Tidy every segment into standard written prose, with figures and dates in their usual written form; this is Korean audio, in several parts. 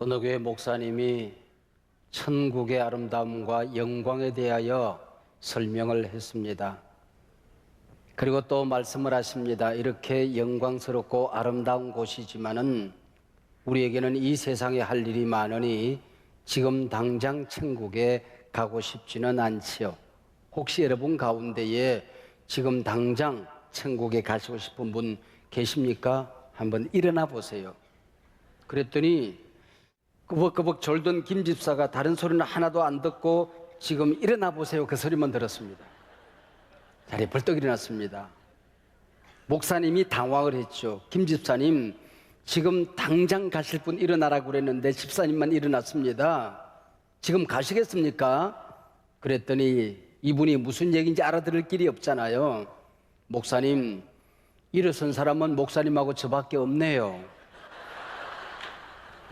어느 교회 목사님이 천국의 아름다움과 영광에 대하여 설명을 했습니다. 그리고 또 말씀을 하십니다. 이렇게 영광스럽고 아름다운 곳이지만은 우리에게는 이 세상에 할 일이 많으니 지금 당장 천국에 가고 싶지는 않지요. 혹시 여러분 가운데에 지금 당장 천국에 가시고 싶은 분 계십니까? 한번 일어나 보세요. 그랬더니 꾸벅꾸벅 졸던 김 집사가 다른 소리는 하나도 안 듣고 지금 일어나 보세요. 그 소리만 들었습니다. 자리에 벌떡 일어났습니다. 목사님이 당황을 했죠. 김 집사님, 지금 당장 가실 분 일어나라고 그랬는데 집사님만 일어났습니다. 지금 가시겠습니까? 그랬더니 이분이 무슨 얘기인지 알아들을 길이 없잖아요. 목사님, 일어선 사람은 목사님하고 저밖에 없네요.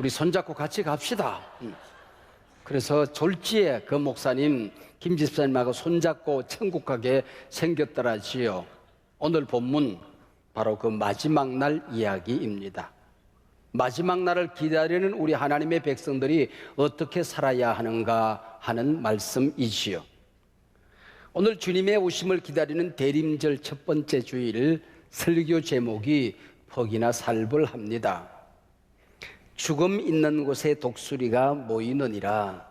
우리 손잡고 같이 갑시다. 그래서 졸지에 그 목사님, 김 집사님하고 손잡고 천국 가게 생겼더라지요. 오늘 본문 바로 그 마지막 날 이야기입니다. 마지막 날을 기다리는 우리 하나님의 백성들이 어떻게 살아야 하는가 하는 말씀이지요. 오늘 주님의 오심을 기다리는 대림절 첫 번째 주일 설교 제목이 퍽이나 살벌합니다. 죽음 있는 곳에 독수리가 모이느니라,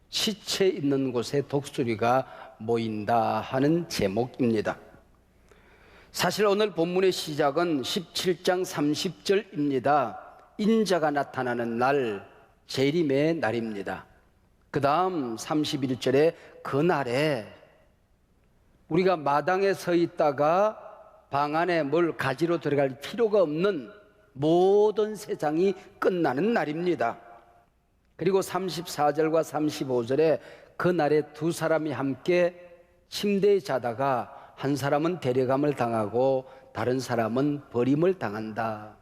시체 있는 곳에 독수리가 모인다 하는 제목입니다. 사실 오늘 본문의 시작은 17장 30절입니다. 인자가 나타나는 날, 재림의 날입니다. 그 다음 31절에 그날에 우리가 마당에 서 있다가 방 안에 뭘 가지러 들어갈 필요가 없는 모든 세상이 끝나는 날입니다. 그리고 34절과 35절에 그날에 두 사람이 함께 침대에 자다가 한 사람은 데려감을 당하고 다른 사람은 버림을 당한다.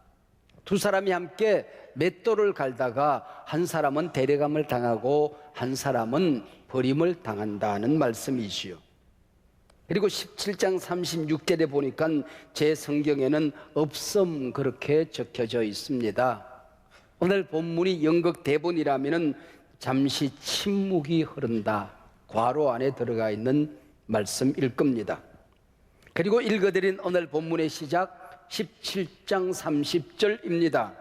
두 사람이 함께 맷돌을 갈다가 한 사람은 데려감을 당하고 한 사람은 버림을 당한다는 말씀이지요. 그리고 17장 36절에 보니까 제 성경에는 없음 그렇게 적혀져 있습니다. 오늘 본문이 연극 대본이라면 잠시 침묵이 흐른다, 괄호 안에 들어가 있는 말씀일 겁니다. 그리고 읽어드린 오늘 본문의 시작 17장 30절입니다.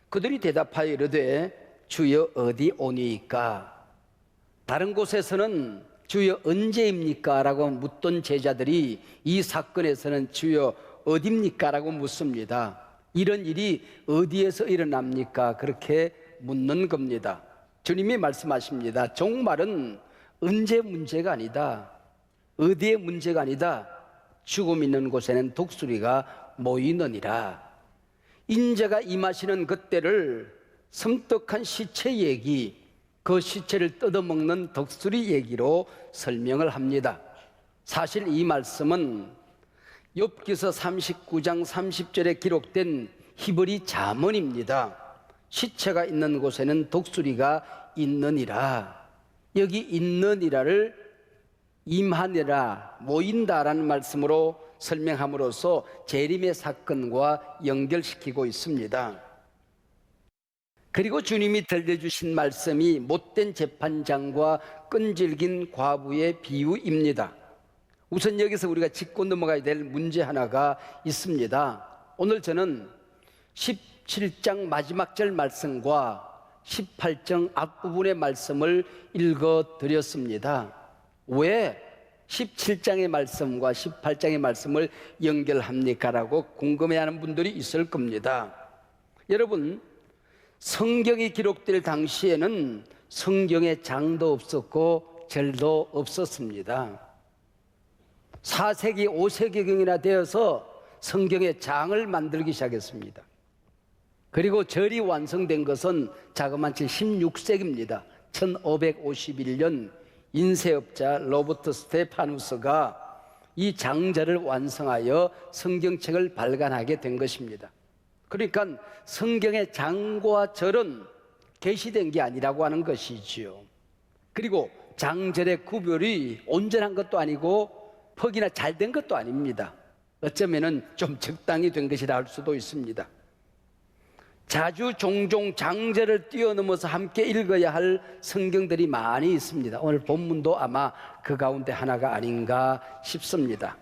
그들이 대답하여 이르되 주여 어디 오니이까? 다른 곳에서는 주여 언제입니까? 라고 묻던 제자들이 이 사건에서는 주여 어디입니까? 라고 묻습니다. 이런 일이 어디에서 일어납니까? 그렇게 묻는 겁니다. 주님이 말씀하십니다. 종말은 언제 문제가 아니다, 어디의 문제가 아니다, 죽음 있는 곳에는 독수리가 모이느니라. 인자가 임하시는 그때를 섬뜩한 시체 얘기, 그 시체를 뜯어먹는 독수리 얘기로 설명을 합니다. 사실 이 말씀은 욥기서 39장 30절에 기록된 히브리 잠언입니다. 시체가 있는 곳에는 독수리가 있느니라. 여기 있느니라를 임하니라, 모인다라는 말씀으로 설명함으로써 재림의 사건과 연결시키고 있습니다. 그리고 주님이 들려주신 말씀이 못된 재판장과 끈질긴 과부의 비유입니다. 우선 여기서 우리가 짚고 넘어가야 될 문제 하나가 있습니다. 오늘 저는 17장 마지막 절 말씀과 18장 앞부분의 말씀을 읽어드렸습니다. 왜 17장의 말씀과 18장의 말씀을 연결합니까? 라고 궁금해하는 분들이 있을 겁니다. 여러분, 성경이 기록될 당시에는 성경에 장도 없었고 절도 없었습니다. 4세기, 5세기경이나 되어서 성경에 장을 만들기 시작했습니다. 그리고 절이 완성된 것은 자그마치 16세기입니다. 1551년 인쇄업자 로버트 스테파누스가 이 장절을 완성하여 성경책을 발간하게 된 것입니다. 그러니까 성경의 장과 절은 계시된 게 아니라고 하는 것이지요. 그리고 장절의 구별이 온전한 것도 아니고 퍽이나 잘된 것도 아닙니다. 어쩌면은 좀 적당히 된 것이라 할 수도 있습니다. 자주 종종 장제를 뛰어넘어서 함께 읽어야 할 성경들이 많이 있습니다. 오늘 본문도 아마 그 가운데 하나가 아닌가 싶습니다.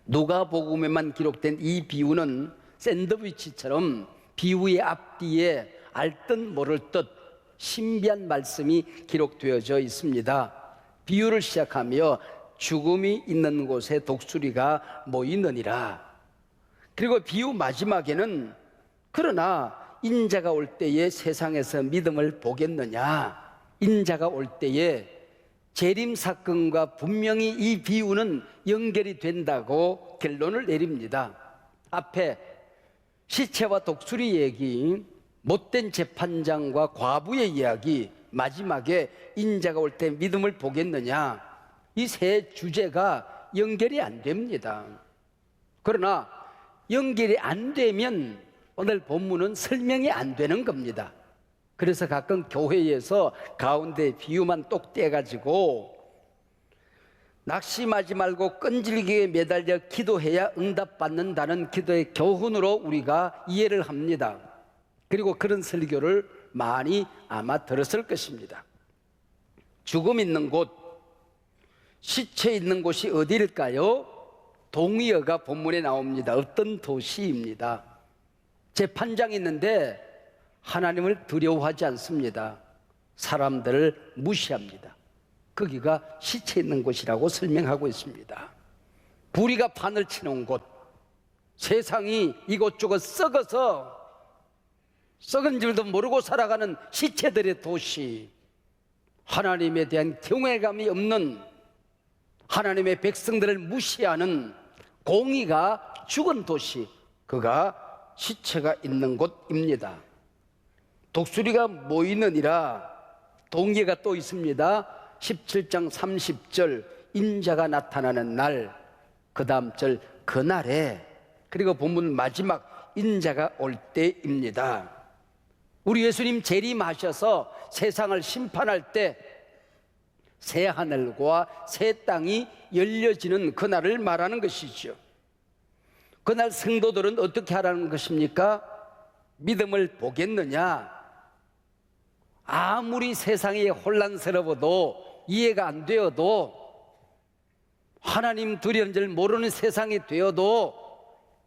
누가복음에만 기록된 이 비유는 샌드위치처럼 비유의 앞뒤에 알듯 모를 듯 신비한 말씀이 기록되어져 있습니다. 비유를 시작하며 죽음이 있는 곳에 독수리가 모이느니라. 그리고 비유 마지막에는 그러나 인자가 올 때에 세상에서 믿음을 보겠느냐, 인자가 올 때에 재림 사건과 분명히 이 비유는 연결이 된다고 결론을 내립니다. 앞에 시체와 독수리 얘기, 못된 재판장과 과부의 이야기, 마지막에 인자가 올 때 믿음을 보겠느냐, 이 세 주제가 연결이 안 됩니다. 그러나 연결이 안 되면 오늘 본문은 설명이 안 되는 겁니다. 그래서 가끔 교회에서 가운데 비유만 똑 떼가지고 낙심하지 말고 끈질기게 매달려 기도해야 응답받는다는 기도의 교훈으로 우리가 이해를 합니다. 그리고 그런 설교를 많이 아마 들었을 것입니다. 죽음 있는 곳, 시체 있는 곳이 어디일까요? 동의어가 본문에 나옵니다. 어떤 도시입니다. 재판장이 있는데 하나님을 두려워하지 않습니다. 사람들을 무시합니다. 거기가 시체 있는 곳이라고 설명하고 있습니다. 부리가 판을 치는 곳, 세상이 이곳저곳 썩어서 썩은 줄도 모르고 살아가는 시체들의 도시, 하나님에 대한 경외감이 없는 하나님의 백성들을 무시하는 공의가 죽은 도시, 그가 시체가 있는 곳입니다. 독수리가 모이느니라. 동의가 또 있습니다. 17장 30절 인자가 나타나는 날, 그 다음 절 그날에, 그리고 본문 마지막 인자가 올 때입니다. 우리 예수님 재림하셔서 세상을 심판할 때 새 하늘과 새 땅이 열려지는 그날을 말하는 것이죠. 그날 성도들은 어떻게 하라는 것입니까? 믿음을 보겠느냐? 아무리 세상이 혼란스러워도 이해가 안 되어도 하나님 두려운 줄 모르는 세상이 되어도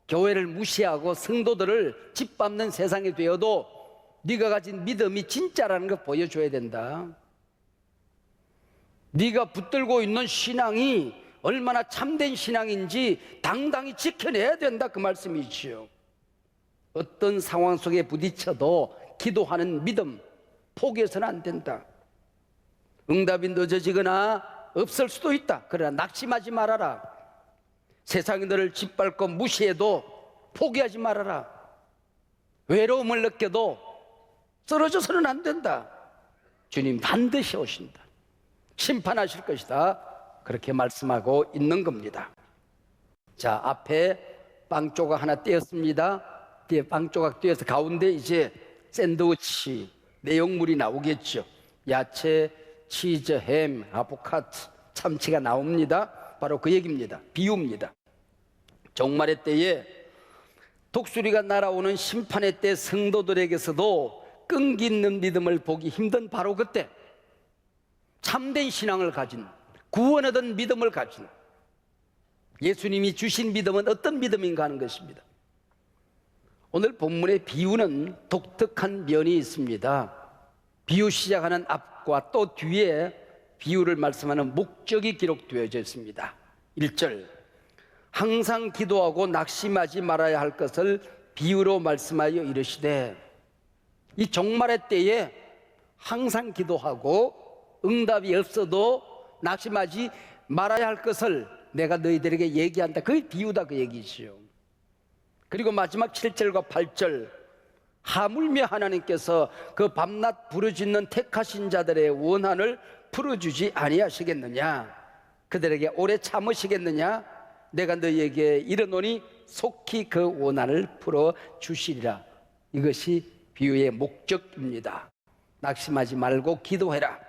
교회를 무시하고 성도들을 짓밟는 세상이 되어도 네가 가진 믿음이 진짜라는 걸 보여줘야 된다. 네가 붙들고 있는 신앙이 얼마나 참된 신앙인지 당당히 지켜내야 된다, 그 말씀이지요. 어떤 상황 속에 부딪혀도 기도하는 믿음 포기해서는 안 된다. 응답이 늦어지거나 없을 수도 있다. 그러나 낙심하지 말아라. 세상이 너를 짓밟고 무시해도 포기하지 말아라. 외로움을 느껴도 쓰러져서는 안 된다. 주님 반드시 오신다. 심판하실 것이다. 그렇게 말씀하고 있는 겁니다. 자, 앞에 빵 조각 하나 띄었습니다. 뒤에 빵 조각 띄어서 가운데 이제 샌드위치 내용물이 나오겠죠. 야채, 치즈, 햄, 아보카도, 참치가 나옵니다. 바로 그 얘기입니다. 비유입니다. 종말의 때에 독수리가 날아오는 심판의 때 성도들에게서도 끈기 있는 믿음을 보기 힘든 바로 그때 참된 신앙을 가진, 구원 얻은 믿음을 가진, 예수님이 주신 믿음은 어떤 믿음인가 하는 것입니다. 오늘 본문의 비유는 독특한 면이 있습니다. 비유 시작하는 앞과 또 뒤에 비유를 말씀하는 목적이 기록되어져 있습니다. 1절, 항상 기도하고 낙심하지 말아야 할 것을 비유로 말씀하여 이르시되, 이 종말의 때에 항상 기도하고 응답이 없어도 낙심하지 말아야 할 것을 내가 너희들에게 얘기한다. 그게 비유다, 그 얘기지요. 그리고 마지막 7절과 8절, 하물며 하나님께서 그 밤낮 부르짖는 택하신 자들의 원한을 풀어주지 아니하시겠느냐? 그들에게 오래 참으시겠느냐? 내가 너희에게 이르노니 속히 그 원한을 풀어주시리라. 이것이 비유의 목적입니다. 낙심하지 말고 기도해라.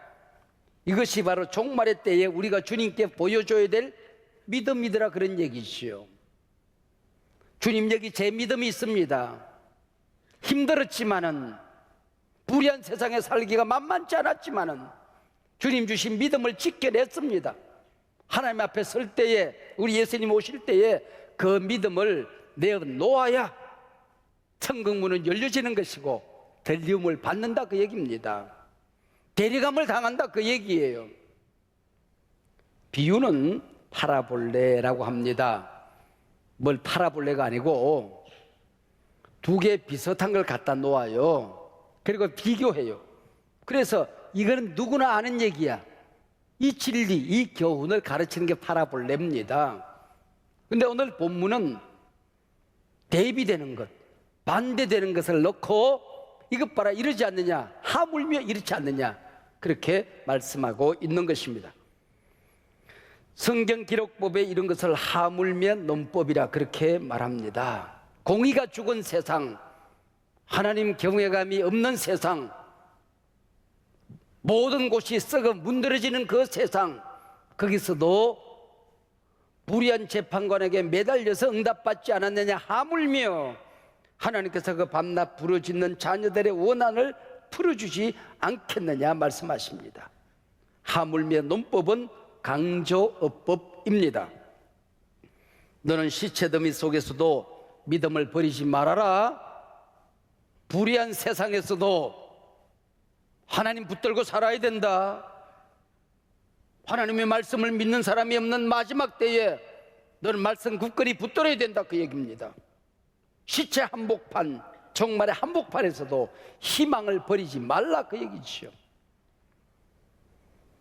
이것이 바로 종말의 때에 우리가 주님께 보여줘야 될 믿음이더라, 그런 얘기지요. 주님, 여기 제 믿음이 있습니다. 힘들었지만은, 불의한 세상에 살기가 만만치 않았지만은 주님 주신 믿음을 지켜냈습니다. 하나님 앞에 설 때에, 우리 예수님 오실 때에 그 믿음을 내어놓아야 천국문은 열려지는 것이고 들림을 받는다, 그 얘기입니다. 대리감을 당한다, 그 얘기예요. 비유는 파라볼레라고 합니다. 뭘 파라볼레가 아니고 두 개 비슷한 걸 갖다 놓아요. 그리고 비교해요. 그래서 이거는 누구나 아는 얘기야. 이 진리, 이 교훈을 가르치는 게 파라볼레입니다. 근데 오늘 본문은 대비되는 것, 반대되는 것을 넣고 이것 봐라, 이러지 않느냐, 하물며 이렇지 않느냐, 그렇게 말씀하고 있는 것입니다. 성경 기록법에 이런 것을 하물며 논법이라 그렇게 말합니다. 공의가 죽은 세상, 하나님 경외감이 없는 세상, 모든 곳이 썩어 문드러지는 그 세상, 거기서도 불의한 재판관에게 매달려서 응답받지 않았느냐, 하물며 하나님께서 그 밤낮 부르짖는 자녀들의 원한을 풀어주지 않겠느냐 말씀하십니다. 하물며 논법은 강조어법입니다. 너는 시체더미 속에서도 믿음을 버리지 말아라. 불의한 세상에서도 하나님 붙들고 살아야 된다. 하나님의 말씀을 믿는 사람이 없는 마지막 때에 너는 말씀 굳건히 붙들어야 된다, 그 얘기입니다. 시체 한복판, 정말의 한복판에서도 희망을 버리지 말라, 그 얘기죠.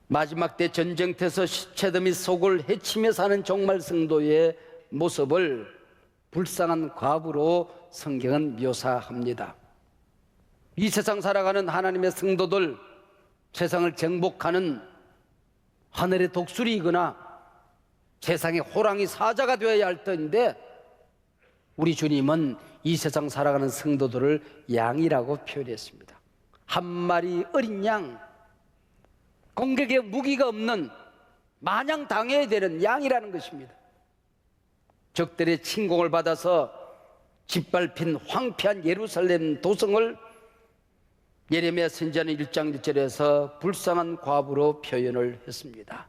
마지막 때 전쟁터에서 시체더미 속을 헤치며 사는 종말 성도의 모습을 불쌍한 과부로 성경은 묘사합니다. 이 세상 살아가는 하나님의 성도들, 세상을 정복하는 하늘의 독수리이거나 세상의 호랑이 사자가 되어야 할 터인데, 우리 주님은 이 세상 살아가는 성도들을 양이라고 표현했습니다. 한 마리 어린 양, 공격에 무기가 없는, 마냥 당해야 되는 양이라는 것입니다. 적들의 침공을 받아서 짓밟힌 황폐한 예루살렘 도성을 예레미야 선지자는 1장 1절에서 불쌍한 과부로 표현을 했습니다.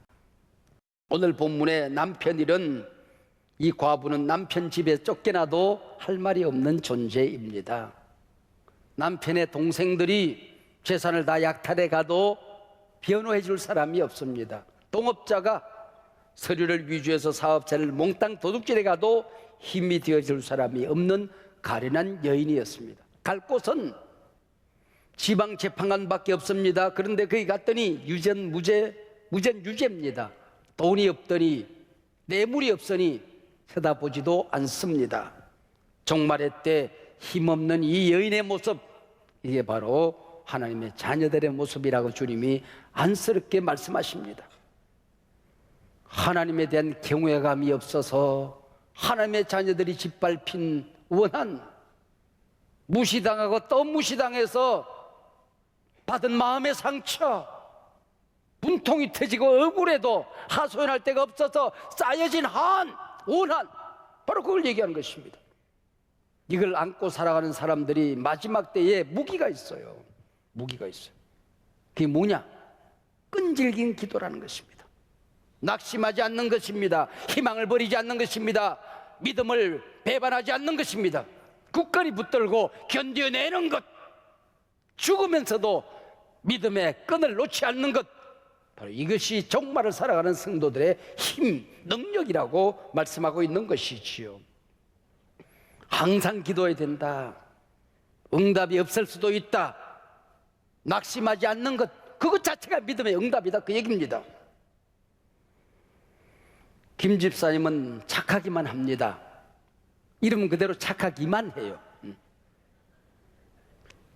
오늘 본문의 남편일은, 이 과부는 남편 집에 쫓겨나도 할 말이 없는 존재입니다. 남편의 동생들이 재산을 다 약탈해 가도 변호해 줄 사람이 없습니다. 동업자가 서류를 위조해서 사업자를 몽땅 도둑질해 가도 힘이 되어 줄 사람이 없는 가련한 여인이었습니다. 갈 곳은 지방재판관밖에 없습니다. 그런데 거기 갔더니 무전유죄입니다. 돈이 없더니, 뇌물이 없으니 쳐다보지도 않습니다. 종말의 때 힘없는 이 여인의 모습, 이게 바로 하나님의 자녀들의 모습이라고 주님이 안쓰럽게 말씀하십니다. 하나님에 대한 경외감이 없어서 하나님의 자녀들이 짓밟힌 원한, 무시당하고 또 무시당해서 받은 마음의 상처, 분통이 터지고 억울해도 하소연할 데가 없어서 쌓여진 원한, 바로 그걸 얘기하는 것입니다. 이걸 안고 살아가는 사람들이 마지막 때에 무기가 있어요. 무기가 있어요. 그게 뭐냐? 끈질긴 기도라는 것입니다. 낙심하지 않는 것입니다. 희망을 버리지 않는 것입니다. 믿음을 배반하지 않는 것입니다. 굳건히 붙들고 견뎌내는 것, 죽으면서도 믿음의 끈을 놓지 않는 것, 바로 이것이 종말을 살아가는 성도들의 힘, 능력이라고 말씀하고 있는 것이지요. 항상 기도해야 된다. 응답이 없을 수도 있다. 낙심하지 않는 것, 그것 자체가 믿음의 응답이다, 그 얘기입니다. 김 집사님은 착하기만 합니다. 이름 그대로 착하기만 해요.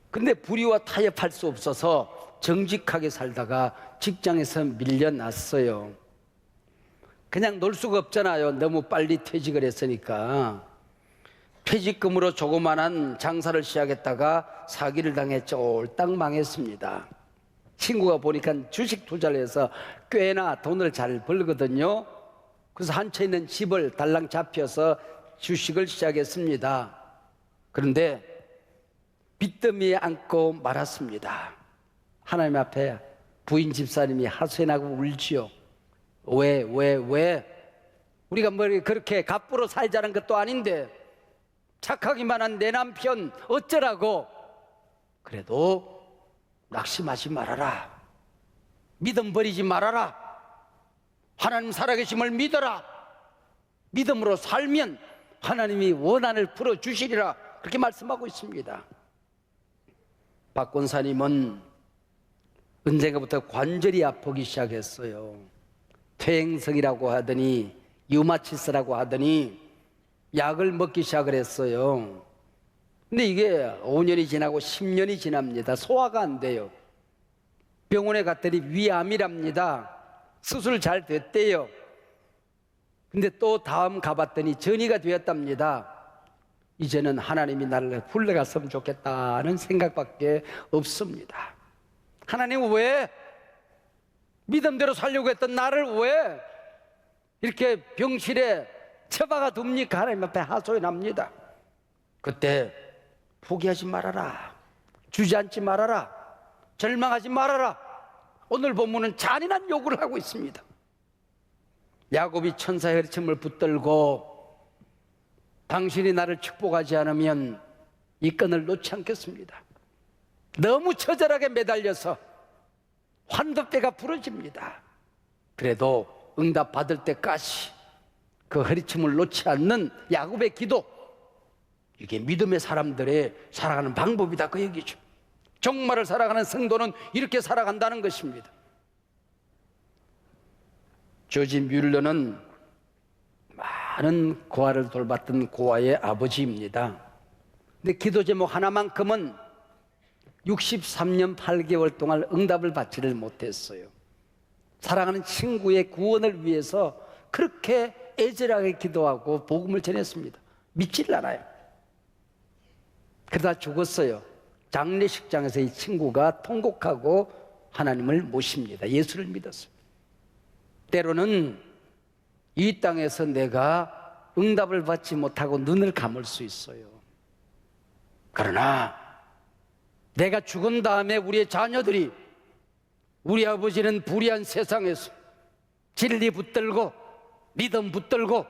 근데 불의와 타협할 수 없어서 정직하게 살다가 직장에서 밀려났어요. 그냥 놀 수가 없잖아요. 너무 빨리 퇴직을 했으니까. 퇴직금으로 조그만한 장사를 시작했다가 사기를 당해 쫄딱 망했습니다. 친구가 보니까 주식 투자를 해서 꽤나 돈을 잘 벌거든요. 그래서 한 채 있는 집을 달랑 잡혀서 주식을 시작했습니다. 그런데 빚더미에 앉고 말았습니다. 하나님 앞에 부인 집사님이 하소연하고 울지요. 왜? 우리가 뭐 그렇게 갑부로 살자는 것도 아닌데 착하기만 한 내 남편 어쩌라고. 그래도 낙심하지 말아라. 믿음 버리지 말아라. 하나님 살아계심을 믿어라. 믿음으로 살면 하나님이 원한을 풀어주시리라. 그렇게 말씀하고 있습니다. 박 권사님은 언젠가부터 관절이 아프기 시작했어요. 퇴행성이라고 하더니 류마티스라고 하더니 약을 먹기 시작을 했어요. 근데 이게 5년이 지나고 10년이 지납니다. 소화가 안 돼요. 병원에 갔더니 위암이랍니다. 수술 잘 됐대요. 근데 또 다음 가봤더니 전이가 되었답니다. 이제는 하나님이 나를 불러갔으면 좋겠다는 생각밖에 없습니다. 하나님 왜 믿음대로 살려고 했던 나를 왜 이렇게 병실에 처박아 둡니까? 하나님 앞에 하소연합니다. 그때 포기하지 말아라. 주저앉지 말아라. 절망하지 말아라. 오늘 본문은 잔인한 요구를 하고 있습니다. 야곱이 천사의 허리춤을 붙들고 당신이 나를 축복하지 않으면 이 끈을 놓지 않겠습니다. 너무 처절하게 매달려서 환도뼈가 부러집니다. 그래도 응답 받을 때까지 그 허리춤을 놓지 않는 야곱의 기도, 이게 믿음의 사람들의 살아가는 방법이다 그 얘기죠. 정말을 살아가는 성도는 이렇게 살아간다는 것입니다. 조지 뮬러는 많은 고아를 돌봤던 고아의 아버지입니다. 근데 기도 제목 하나만큼은 63년 8개월 동안 응답을 받지를 못했어요. 사랑하는 친구의 구원을 위해서 그렇게 애절하게 기도하고 복음을 전했습니다. 믿지를 않아요. 그러다 죽었어요. 장례식장에서 이 친구가 통곡하고 하나님을 모십니다. 예수를 믿었어요. 때로는 이 땅에서 내가 응답을 받지 못하고 눈을 감을 수 있어요. 그러나 내가 죽은 다음에 우리의 자녀들이, 우리 아버지는 불의한 세상에서 진리 붙들고 믿음 붙들고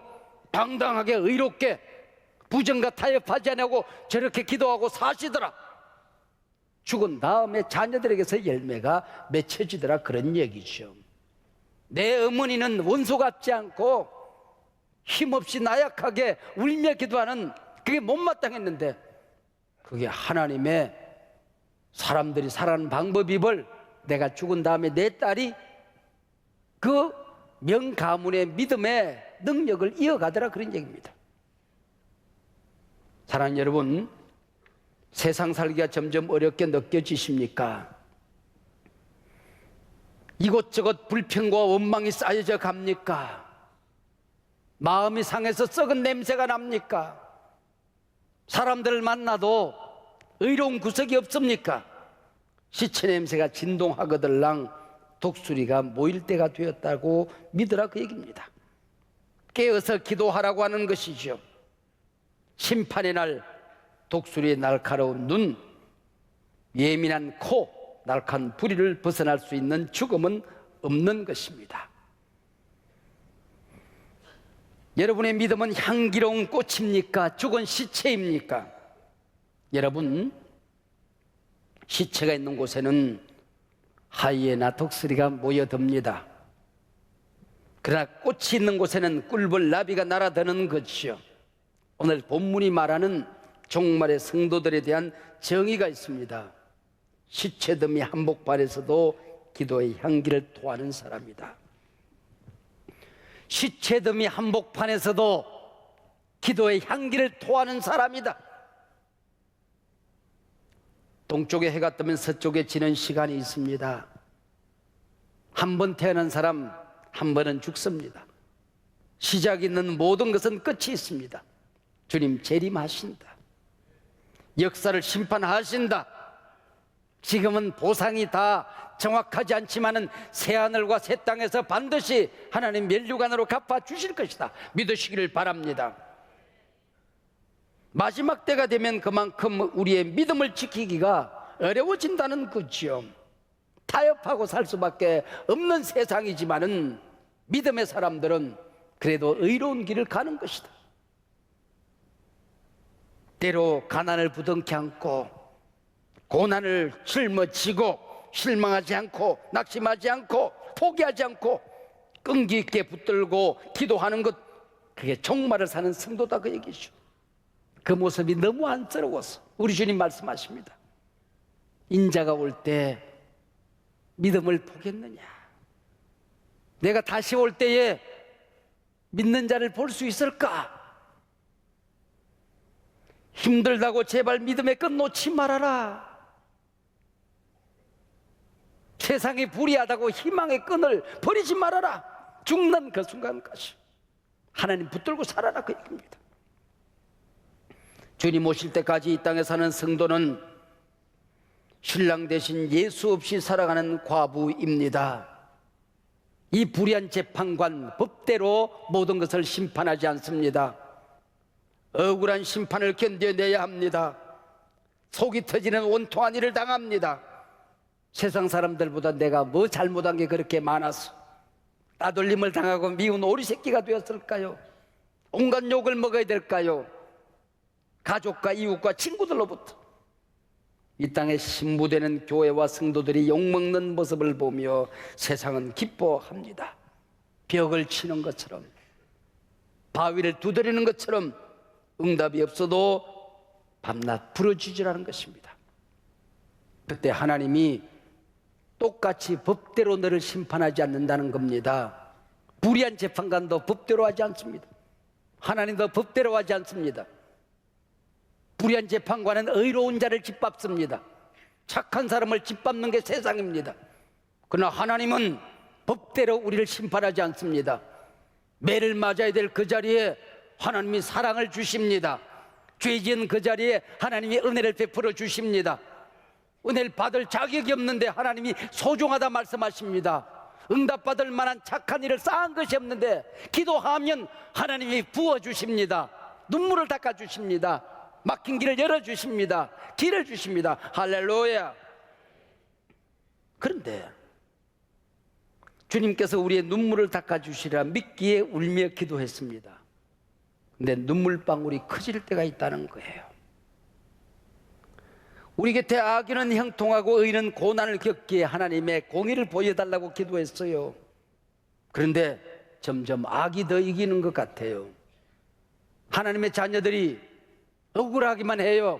당당하게 의롭게 부정과 타협하지 않고 저렇게 기도하고 사시더라. 죽은 다음에 자녀들에게서 열매가 맺혀지더라, 그런 얘기죠. 내 어머니는 원수 같지 않고 힘없이 나약하게 울며 기도하는, 그게 못마땅했는데 그게 하나님의 사람들이 살아가는 방법임을 내가 죽은 다음에 내 딸이 그 명가문의 믿음의 능력을 이어가더라, 그런 얘기입니다. 사랑하는 여러분, 세상 살기가 점점 어렵게 느껴지십니까? 이곳저곳 불평과 원망이 쌓여져 갑니까? 마음이 상해서 썩은 냄새가 납니까? 사람들을 만나도 의로운 구석이 없습니까? 시체 냄새가 진동하거들랑 독수리가 모일 때가 되었다고 믿으라, 그 얘기입니다. 깨어서 기도하라고 하는 것이죠. 심판의 날 독수리의 날카로운 눈, 예민한 코, 날카로운 부리를 벗어날 수 있는 죽음은 없는 것입니다. 여러분의 믿음은 향기로운 꽃입니까? 죽은 시체입니까? 여러분, 시체가 있는 곳에는 하이에나 독수리가 모여듭니다. 그러나 꽃이 있는 곳에는 꿀벌 나비가 날아드는 것이요. 오늘 본문이 말하는 종말의 성도들에 대한 정의가 있습니다. 시체더미 한복판에서도 기도의 향기를 토하는 사람이다. 시체더미 한복판에서도 기도의 향기를 토하는 사람이다. 동쪽에 해가 뜨면 서쪽에 지는 시간이 있습니다. 한 번 태어난 사람 한 번은 죽습니다. 시작 있는 모든 것은 끝이 있습니다. 주님 재림하신다. 역사를 심판하신다. 지금은 보상이 다 정확하지 않지만은 새하늘과 새 땅에서 반드시 하나님 면류관으로 갚아주실 것이다. 믿으시기를 바랍니다. 마지막 때가 되면 그만큼 우리의 믿음을 지키기가 어려워진다는 거죠. 타협하고 살 수밖에 없는 세상이지만은 믿음의 사람들은 그래도 의로운 길을 가는 것이다. 때로 가난을 부둥켜 안고 고난을 짊어지고 실망하지 않고 낙심하지 않고 포기하지 않고 끈기 있게 붙들고 기도하는 것, 그게 종말을 사는 성도다, 그 얘기죠. 그 모습이 너무 안쓰러워서 우리 주님 말씀하십니다. 인자가 올 때 믿음을 보겠느냐? 내가 다시 올 때에 믿는 자를 볼 수 있을까? 힘들다고 제발 믿음의 끈 놓지 말아라. 세상이 불의하다고 희망의 끈을 버리지 말아라. 죽는 그 순간까지 하나님 붙들고 살아라, 그 얘기입니다. 주님 오실 때까지 이 땅에 사는 성도는 신랑 대신 예수 없이 살아가는 과부입니다. 이 불의한 재판관, 법대로 모든 것을 심판하지 않습니다. 억울한 심판을 견뎌내야 합니다. 속이 터지는 원통한 일을 당합니다. 세상 사람들보다 내가 뭐 잘못한 게 그렇게 많아서 따돌림을 당하고 미운 오리 새끼가 되었을까요? 온갖 욕을 먹어야 될까요? 가족과 이웃과 친구들로부터. 이 땅에 신부되는 교회와 성도들이 욕먹는 모습을 보며 세상은 기뻐합니다. 벽을 치는 것처럼, 바위를 두드리는 것처럼 응답이 없어도 밤낮 부르짖으라는 것입니다. 그때 하나님이 똑같이 법대로 너를 심판하지 않는다는 겁니다. 불의한 재판관도 법대로 하지 않습니다. 하나님도 법대로 하지 않습니다. 불의한 재판관은 의로운 자를 짓밟습니다. 착한 사람을 짓밟는 게 세상입니다. 그러나 하나님은 법대로 우리를 심판하지 않습니다. 매를 맞아야 될 그 자리에 하나님이 사랑을 주십니다. 죄 지은 그 자리에 하나님이 은혜를 베풀어 주십니다. 은혜를 받을 자격이 없는데 하나님이 소중하다 말씀하십니다. 응답받을 만한 착한 일을 쌓은 것이 없는데 기도하면 하나님이 부어주십니다. 눈물을 닦아주십니다. 막힌 길을 열어주십니다. 길을 주십니다. 할렐루야. 그런데 주님께서 우리의 눈물을 닦아주시리라 믿기에 울며 기도했습니다. 근데 눈물방울이 커질 때가 있다는 거예요. 우리 곁에 악인은 형통하고 의인은 고난을 겪기에 하나님의 공의를 보여달라고 기도했어요. 그런데 점점 악이 더 이기는 것 같아요. 하나님의 자녀들이 억울하기만 해요.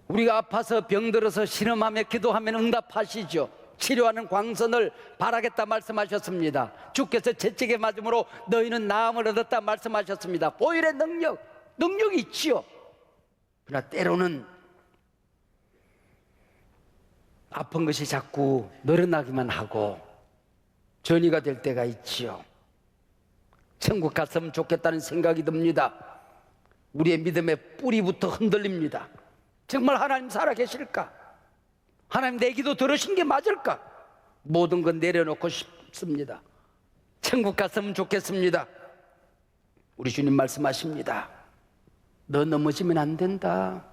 우리가 아파서 병들어서 신음하며 기도하면 응답하시죠. 치료하는 광선을 바라겠다 말씀하셨습니다. 주께서 채찍에 맞음으로 너희는 나음을 얻었다 말씀하셨습니다. 보혈의 능력이 있지요. 그러나 때로는 아픈 것이 자꾸 늘어나기만 하고 전이가 될 때가 있지요. 천국 갔으면 좋겠다는 생각이 듭니다. 우리의 믿음의 뿌리부터 흔들립니다. 정말 하나님 살아계실까? 하나님 내 기도 들으신 게 맞을까? 모든 건 내려놓고 싶습니다. 천국 갔으면 좋겠습니다. 우리 주님 말씀하십니다. 너 넘어지면 안 된다.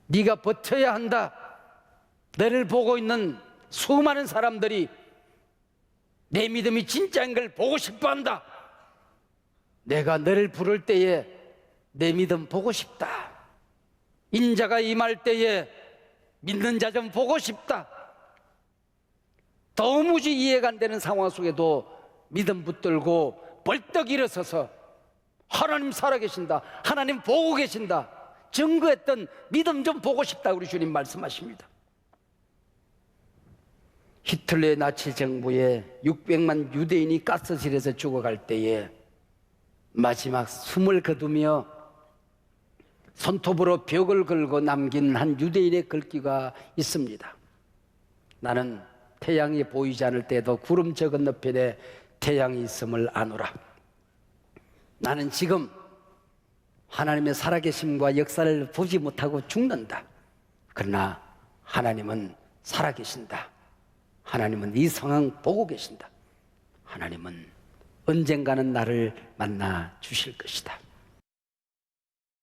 네가 버텨야 한다. 너를 보고 있는 수많은 사람들이 내 믿음이 진짜인 걸 보고 싶어 한다. 내가 너를 부를 때에 내 믿음 보고 싶다. 인자가 임할 때에 믿는 자 좀 보고 싶다. 도무지 이해가 안 되는 상황 속에도 믿음 붙들고 벌떡 일어서서 하나님 살아계신다, 하나님 보고 계신다 증거했던 믿음 좀 보고 싶다. 우리 주님 말씀하십니다. 히틀러의 나치 정부에 600만 유대인이 가스실에서 죽어갈 때에 마지막 숨을 거두며 손톱으로 벽을 걸고 남긴 한 유대인의 글귀가 있습니다. 나는 태양이 보이지 않을 때도 구름 저 건너편에 태양이 있음을 아노라. 나는 지금 하나님의 살아계심과 역사를 보지 못하고 죽는다. 그러나 하나님은 살아계신다. 하나님은 이 상황 보고 계신다. 하나님은 언젠가는 나를 만나 주실 것이다.